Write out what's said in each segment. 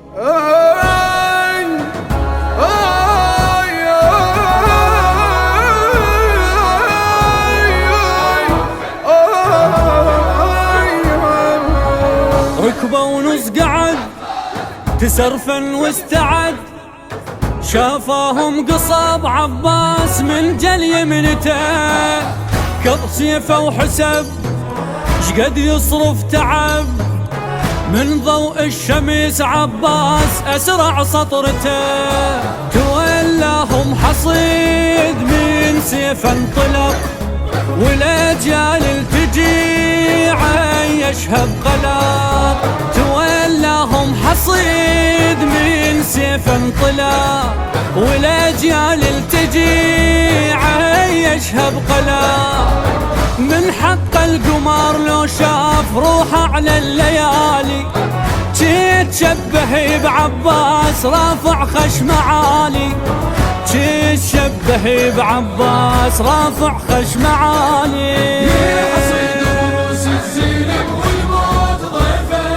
ركبه ونص قعد تسرفن واستعد، شافاهم قصب عباس من جل يمنته، كض سيفه وحسب شقد يصرف تعب، من ضوء الشمس عباس أسرع سطرته، تولاهم حصيد من سيفه انطلق، والأجيال التجي عيشها بقلق، تولاهم حصيد من سيفه انطلق، والأجيال التجي عيشها بقلق، من حق القمر لو شاف روحه على الليالي، تشبه بعباس رافع خشم عالي، تشبه بعباس رافع خشم عالي. حصيد وروس الزينب والموت ضيفه،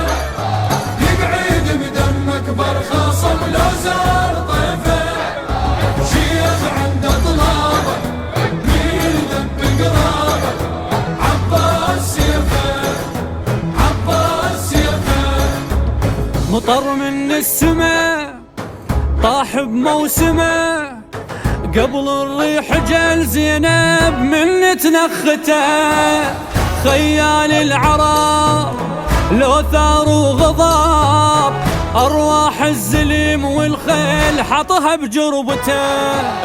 يقعد بدمك برخصم لو زار طيفه، شيخ عنده طلابه مين ذب قرابه، عباس سيفه عباس سيفه. مطر من السماء طاح بموسمه، قبل الريح جل زينب من تنخته، خيال العرب لو ثار وغضب، أرواح الزلم والخيل حطها بجربته،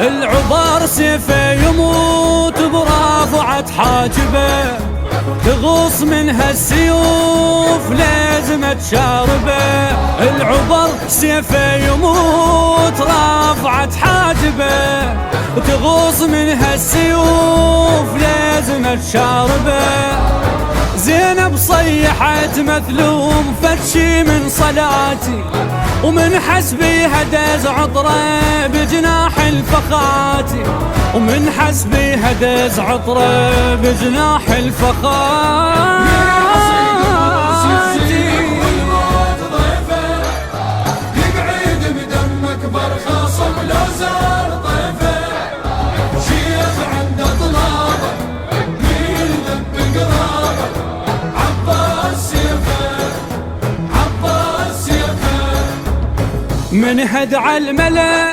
العبار سيفه يموت برافعة حاجبه، تغوص منها السيوف لازمة شاربه، العبر سيفه يموت رافعة حاجبه، تغوص منها السيوف لازمة شاربه، زينب صيحت مثلوم فتشي من صلاتي، ومن حسبي هدز عطره بجناح الفخاتي، ومن حسبي هدز عطره بجناح الفخاتي. والموت ضيفه، يقعد بدمك برخصم لو زار طيفه، شيخ عنده طلابه مين ذب قرابه، عباس سيفه عباس سيفه. من هدع الملا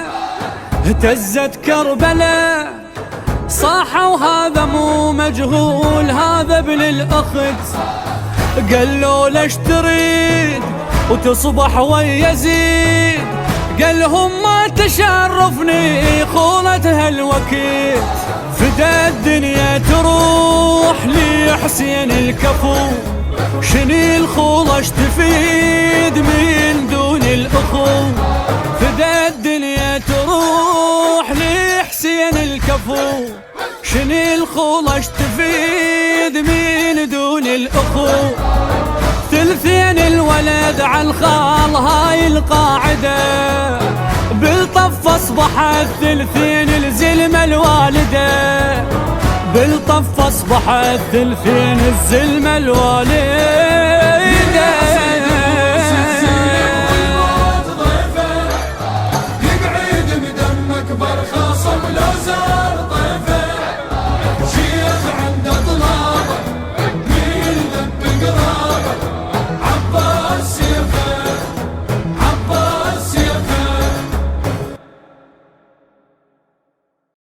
اهتزت كربلا، صاحوا هذا مو مجهول هذا ابن الأخت، قالوا ليش تريد وتصبح ويزيد، قال لهم ما تشرفني خولة هالوكيت، فدا الدنيا تروح لحسين الكفو، شني الخولة تفيد من دون الأخو، فدا الدنيا تروح لحسين الكفو، شني الخولة تفيد من دون الأخو، ثلثين الولد عالخال هاي القاعدة، بالطف أصبحت ثلثين الزلمة الوالدة، بالطف أصبحت ثلثين الزلمة الوالدة.